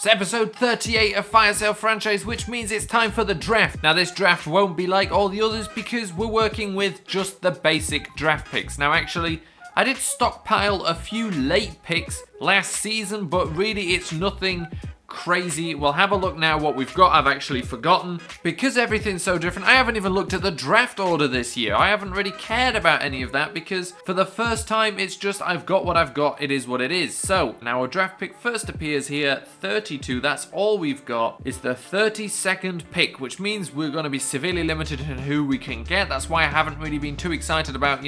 It's episode 38 of Fire Sale Franchise, which means it's time for the draft. Now, this draft won't be like all the others because we're working with just the basic draft picks. Now, actually, I did stockpile a few late picks last season, but really it's nothing crazy. We'll have a look now what we've got. I've actually forgotten. Because everything's so different, I haven't even looked at the draft order this year. I haven't really cared about any of that because for the first time, it's just I've got what I've got. It is what it is. So now our draft pick first appears here, 32. That's all we've got. It's the 32nd pick, which means we're going to be severely limited in who we can get. That's why I haven't really been too excited about,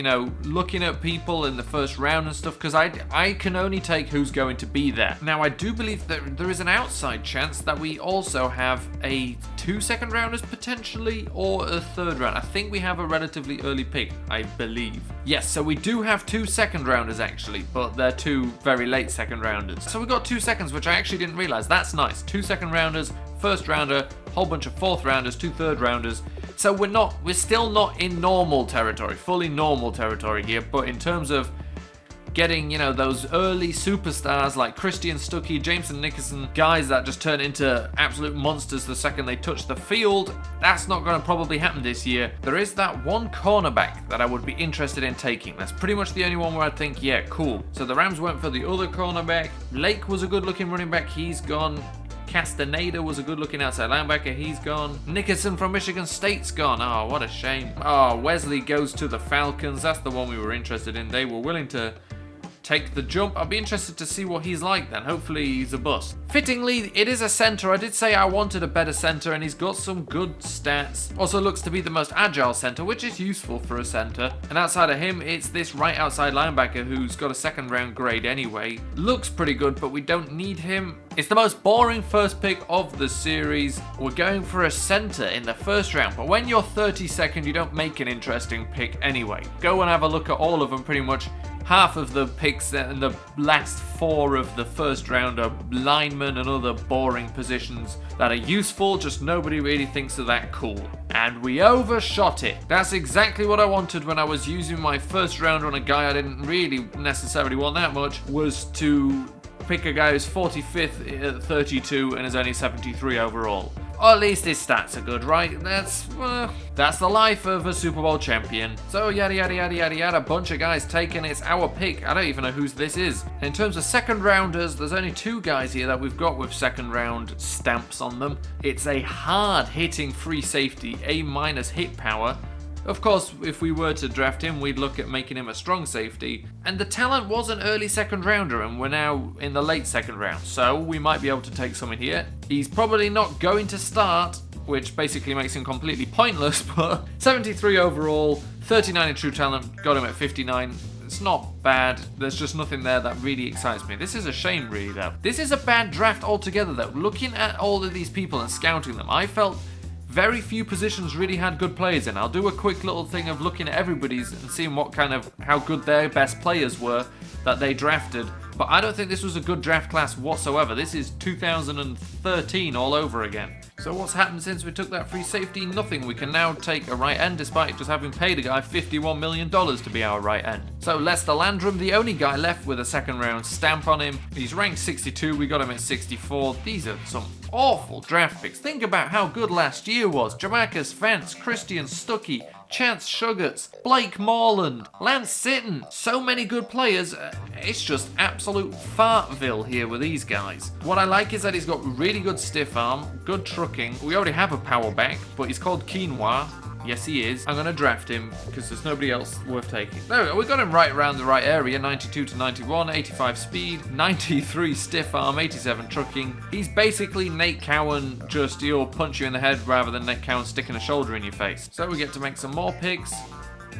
looking at people in the first round and stuff, because I can only take who's going to be there. Now, I do believe that there is an outside chance that we also have a 2 second rounders potentially or a third round. I think we have a relatively early pick, I believe. Yes, so we do have 2 second rounders actually, but they're 2 very late second rounders. So we got 2 seconds, which I actually didn't realize. That's nice. 2 second rounders, first rounder, whole bunch of fourth rounders, 2 third rounders. So we're still not in normal territory, fully normal territory here, but in terms of getting, those early superstars like Christian Stuckey, Jameson Nickerson, guys that just turn into absolute monsters the second they touch the field, that's not going to probably happen this year. There is that one cornerback that I would be interested in taking. That's pretty much the only one where I'd think, yeah, cool. So the Rams went for the other cornerback. Lake was a good-looking running back. He's gone. Castaneda was a good-looking outside linebacker. He's gone. Nickerson from Michigan State's gone. Oh, what a shame. Oh, Wesley goes to the Falcons. That's the one we were interested in. They were willing to take the jump. I'll be interested to see what he's like then. Hopefully he's a bust. Fittingly, it is a center. I did say I wanted a better center, and he's got some good stats. Also looks to be the most agile center, which is useful for a center. And outside of him, it's this right outside linebacker who's got a second round grade anyway. Looks pretty good, but we don't need him. It's the most boring first pick of the series. We're going for a center in the first round, but when you're 32nd, you don't make an interesting pick anyway. Go and have a look at all of them. Pretty much half of the picks and the last 4 of the first round are linemen and other boring positions that are useful, just nobody really thinks are that cool. And we overshot it. That's exactly what I wanted when I was using my first round on a guy I didn't really necessarily want that much, was to pick a guy who's 45th at 32 and is only 73 overall. Or at least his stats are good, right? That's the life of a Super Bowl champion. So yada yada yada yada yada, a bunch of guys taken. It's our pick. I don't even know whose this is. In terms of second rounders, there's only 2 guys here that we've got with second round stamps on them. It's a hard hitting free safety, A- hit power. Of course, if we were to draft him, we'd look at making him a strong safety. And the talent was an early second rounder, and we're now in the late second round, so we might be able to take someone here. He's probably not going to start, which basically makes him completely pointless, but 73 overall, 39 in true talent, got him at 59. It's not bad. There's just nothing there that really excites me. This is a shame, really, though. This is a bad draft altogether, though. Looking at all of these people and scouting them, I felt very few positions really had good players in. I'll do a quick little thing of looking at everybody's and seeing how good their best players were that they drafted. But I don't think this was a good draft class whatsoever. This is 2013 all over again. So what's happened since we took that free safety? Nothing. We can now take a right end despite just having paid a guy $51 million to be our right end. So Lester Landrum, the only guy left with a second round stamp on him. He's ranked 62. We got him at 64. These are some awful draft picks. Think about how good last year was. Jamarcus Vance, Christian Stuckey, Chance Sugars, Blake Morland, Lance Sitton. So many good players. It's just absolute fartville here with these guys. What I like is that he's got really good stiff arm, good trucking. We already have a power back, but he's called Quinoa. Yes, he is. I'm going to draft him because there's nobody else worth taking. There we go. We got him right around the right area. 92 to 91, 85 speed, 93 stiff arm, 87 trucking. He's basically Nate Cowan, just he'll punch you in the head rather than Nate Cowan sticking a shoulder in your face. So we get to make some more picks,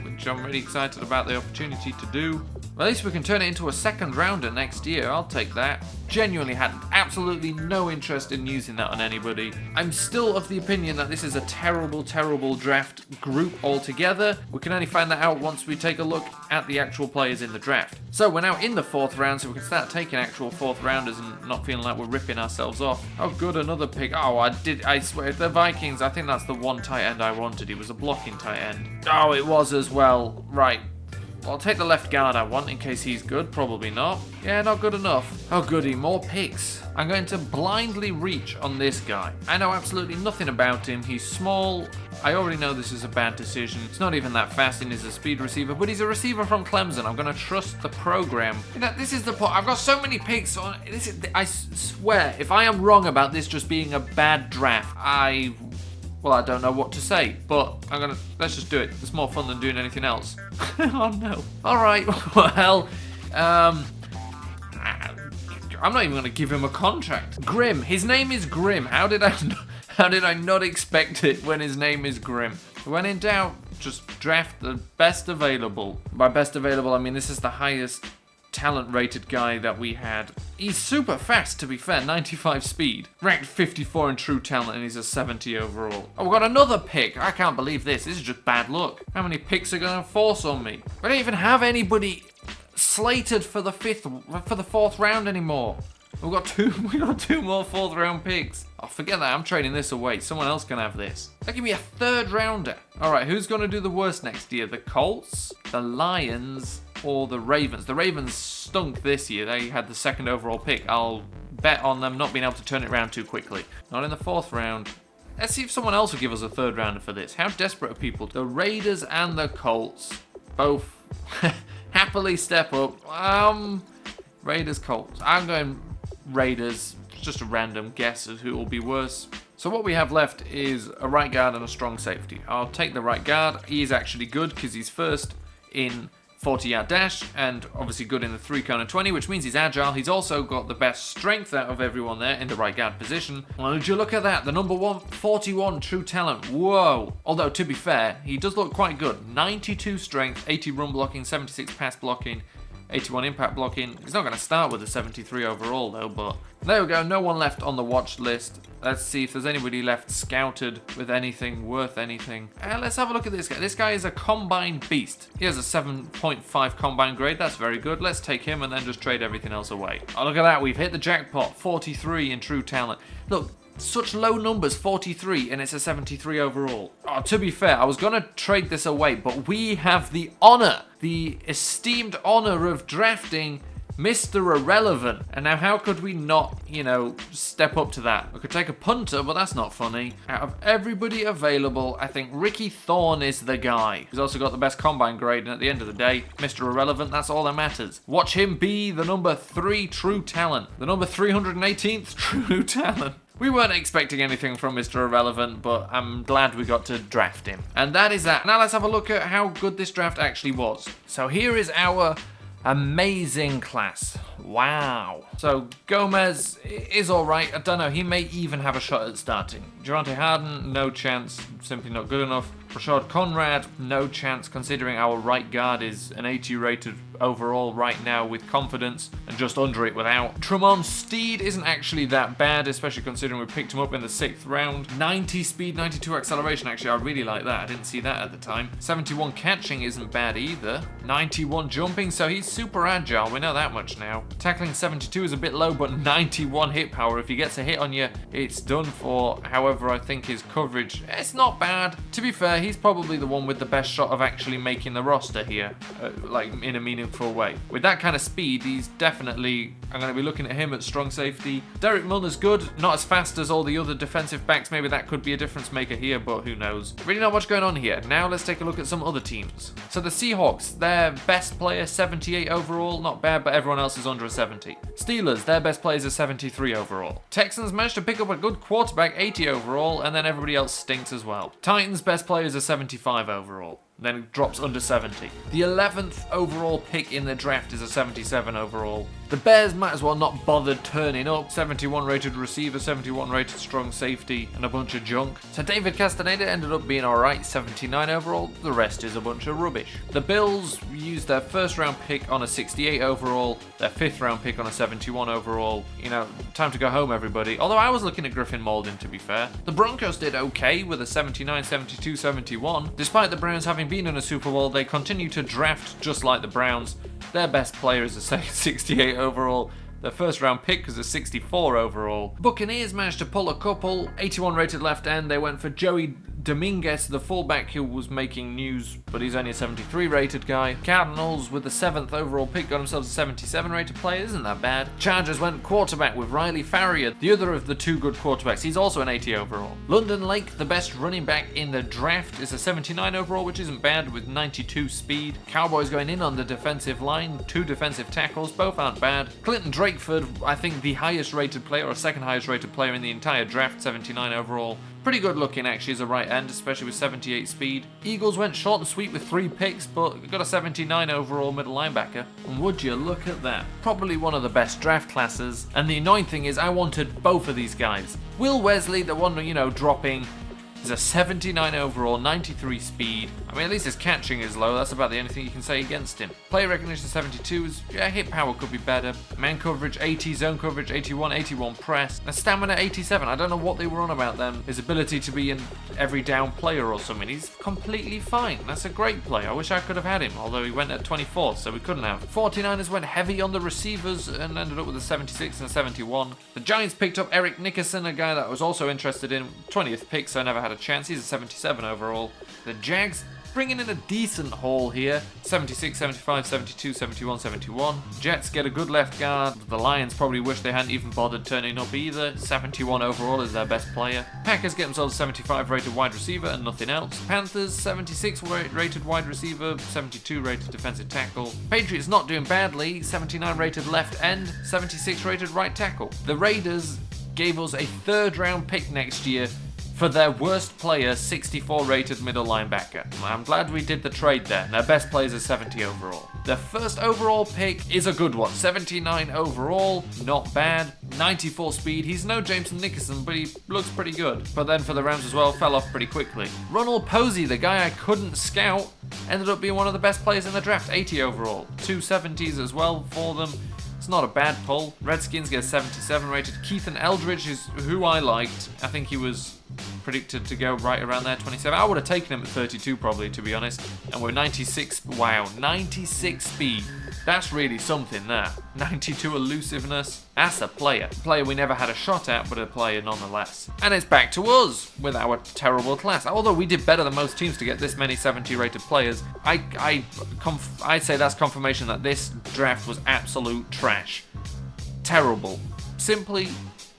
which I'm really excited about the opportunity to do. At least we can turn it into a second rounder next year. I'll take that. Genuinely had absolutely no interest in using that on anybody. I'm still of the opinion that this is a terrible, terrible draft group altogether. We can only find that out once we take a look at the actual players in the draft. So we're now in the 4th round, so we can start taking actual 4th rounders and not feeling like we're ripping ourselves off. Oh, good, another pick. Oh, I swear, the Vikings, I think that's the one tight end I wanted. He was a blocking tight end. Oh, it was as well. Right. Well, I'll take the left guard I want in case he's good. Probably not. Yeah, not good enough. Oh, goody, more picks. I'm going to blindly reach on this guy. I know absolutely nothing about him. He's small. I already know this is a bad decision. It's not even that fast and he's a speed receiver, but he's a receiver from Clemson. I'm going to trust the program. You know, this is the point. I've got so many picks on. I swear, if I am wrong about this just being a bad draft, well, I don't know what to say, but let's just do it. It's more fun than doing anything else. Oh no. All right, well, I'm not even going to give him a contract. Grim. His name is Grim. How did I not expect it when his name is Grim? When in doubt, just draft the best available. By best available, I mean this is the highest talent rated guy that we had. He's super fast, to be fair, 95 speed. Ranked 54 in true talent and he's a 70 overall. Oh, we've got another pick. I can't believe this. This is just bad luck. How many picks are going to force on me? I don't even have anybody slated for the fourth round anymore. We got two more fourth round picks. Oh, forget that. I'm trading this away. Someone else can have this. That give me a third rounder. All right, who's going to do the worst next year? The Colts, the Lions, or the Ravens? The Ravens stunk this year. They had the second overall pick. I'll bet on them not being able to turn it around too quickly. Not in the fourth round. Let's see if someone else will give us a third rounder for this. How desperate are people? The Raiders and the Colts both happily step up. Raiders, Colts. I'm going Raiders. Just a random guess of who will be worse. So what we have left is a right guard and a strong safety. I'll take the right guard. He is actually good because he's first in 40-yard dash and obviously good in the 3-cone and 20, which means he's agile. He's also got the best strength out of everyone there in the right guard position. Well, would you look at that? The number 41 true talent. Whoa. Although, to be fair, he does look quite good. 92 strength, 80 run blocking, 76 pass blocking, 81 impact blocking. He's not going to start with a 73 overall though, but there we go. No one left on the watch list. Let's see if there's anybody left scouted with anything worth anything. Let's have a look at this guy. This guy is a combine beast. He has a 7.5 combine grade. That's very good. Let's take him and then just trade everything else away. Oh, look at that. We've hit the jackpot. 43 in true talent. Look, such low numbers, 43, and it's a 73 overall. Oh, to be fair, I was going to trade this away, but we have the honor, the esteemed honor of drafting Mr. Irrelevant. And now how could we not, step up to that? We could take a punter, but that's not funny. Out of everybody available, I think Ricky Thorne is the guy. He's also got the best combine grade, and at the end of the day, Mr. Irrelevant, that's all that matters. Watch him be the number 3 true talent. The number 318th true talent. We weren't expecting anything from Mr. Irrelevant, but I'm glad we got to draft him. And that is that. Now let's have a look at how good this draft actually was. So here is our amazing class. Wow. So Gomez is all right. I don't know. He may even have a shot at starting. Javonte Harden, no chance. Simply not good enough. Rashad Conrad, no chance considering our right guard is an 80 rated overall right now with confidence and just under it without. Tremont Steed isn't actually that bad, especially considering we picked him up in the 6th round. 90 speed, 92 acceleration. Actually, I really like that. I didn't see that at the time. 71 catching isn't bad either. 91 jumping, so he's super agile. We know that much now. Tackling 72 is a bit low, but 91 hit power. If he gets a hit on you, it's done for. However, I think his coverage, it's not bad. To be fair, he's probably the one with the best shot of actually making the roster here, like in a meaningful way. With that kind of speed, he's definitely, I'm going to be looking at him at strong safety. Derek Milner's good, not as fast as all the other defensive backs. Maybe that could be a difference maker here, but who knows. Really not much going on here. Now let's take a look at some other teams. So the Seahawks, their best player, 78 overall, not bad, but everyone else is under a 70. Steelers, their best player is a 73 overall. Texans managed to pick up a good quarterback, 80 overall, and then everybody else stinks as well. Titans, best player is a 75 overall. Then it drops under 70. The 11th overall pick in the draft is a 77 overall. The Bears might as well not bother turning up. 71 rated receiver, 71 rated strong safety, and a bunch of junk. So David Castaneda ended up being alright, 79 overall. The rest is a bunch of rubbish. The Bills used their 1st round pick on a 68 overall, their 5th round pick on a 71 overall. Time to go home, everybody. Although I was looking at Griffin Molden, to be fair. The Broncos did okay with a 79, 72, 71. Despite the Browns having been in a Super Bowl, they continue to draft just like the Browns. Their best player is a 68 overall. Their 1st round pick was a 64 overall. Buccaneers managed to pull a couple. 81 rated left end. They went for Joey Dominguez, the fullback who was making news, but he's only a 73 rated guy. Cardinals with the 7th overall pick got themselves a 77 rated player, isn't that bad? Chargers went quarterback with Riley Farrier, the other of the two good quarterbacks. He's also an 80 overall. London Lake, the best running back in the draft, is a 79 overall, which isn't bad, with 92 speed. Cowboys going in on the defensive line, 2 defensive tackles, both aren't bad. Clinton Drakeford, I think the highest rated player, or second highest rated player in the entire draft, 79 overall. Pretty good looking actually as a right end, especially with 78 speed. Eagles went short and sweet with 3 picks, but got a 79 overall middle linebacker. And would you look at that? Probably one of the best draft classes. And the annoying thing is I wanted both of these guys. Will Wesley, the one, dropping, is a 79 overall, 93 speed. I mean, at least his catching is low. That's about the only thing you can say against him. Play recognition 72 is, yeah, hit power could be better. Man coverage 80, zone coverage 81, 81 press. And stamina 87. I don't know what they were on about then. His ability to be an every down player or something. He's completely fine. That's a great play. I wish I could have had him, although he went at 24th, so we couldn't have. 49ers went heavy on the receivers and ended up with a 76 and a 71. The Giants picked up Eric Nickerson, a guy that I was also interested in. 20th pick, so I never had a chance. He's a 77 overall. The Jags bringing in a decent haul here. 76, 75, 72, 71, 71. Jets get a good left guard. The Lions probably wish they hadn't even bothered turning up either. 71 overall is their best player. Packers get themselves a 75 rated wide receiver and nothing else. Panthers 76 rated wide receiver, 72 rated defensive tackle. Patriots not doing badly. 79 rated left end, 76 rated right tackle. The Raiders gave us a 3rd round pick next year for their worst player, 64 rated middle linebacker. I'm glad we did the trade there. Their best player is a 70 overall. Their first overall pick is a good one. 79 overall, not bad. 94 speed. He's no Jameson Nickerson, but he looks pretty good. But then for the Rams as well, fell off pretty quickly. Ronald Posey, the guy I couldn't scout, ended up being one of the best players in the draft. 80 overall. 2 70s as well for them. It's not a bad pull. Redskins get a 77 rated. Keithan Eldridge is who I liked. I think he was predicted to go right around there, 27. I would have taken him at 32 probably, to be honest. And we're 96, wow, 96 speed. That's really something there. 92 elusiveness. That's a player. A player we never had a shot at, but a player nonetheless. And it's back to us with our terrible class. Although we did better than most teams to get this many 70 rated players, I'd say that's confirmation that this draft was absolute trash. Terrible. Simply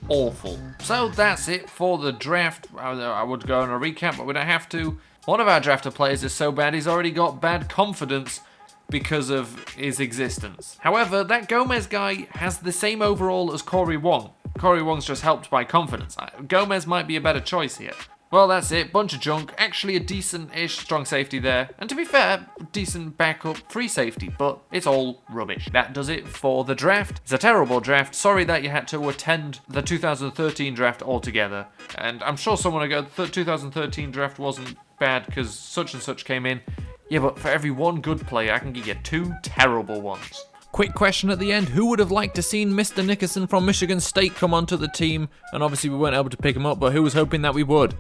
awful. So that's it for the draft. I would go on a recap, but we don't have to. One of our drafted players is so bad he's already got bad confidence because of his existence. However, that Gomez guy has the same overall as Corey Wong. Corey Wong's just helped by confidence. Gomez might be a better choice here. Well, that's it. Bunch of junk. Actually, a decent-ish strong safety there. And to be fair, decent backup free safety, but it's all rubbish. That does it for the draft. It's a terrible draft. Sorry that you had to attend the 2013 draft altogether. And I'm sure someone will go, the 2013 draft wasn't bad because such and such came in. Yeah, but for every one good player, I can give you 2 terrible ones. Quick question at the end. Who would have liked to seen Mr. Nickerson from Michigan State come onto the team? And obviously we weren't able to pick him up, but who was hoping that we would?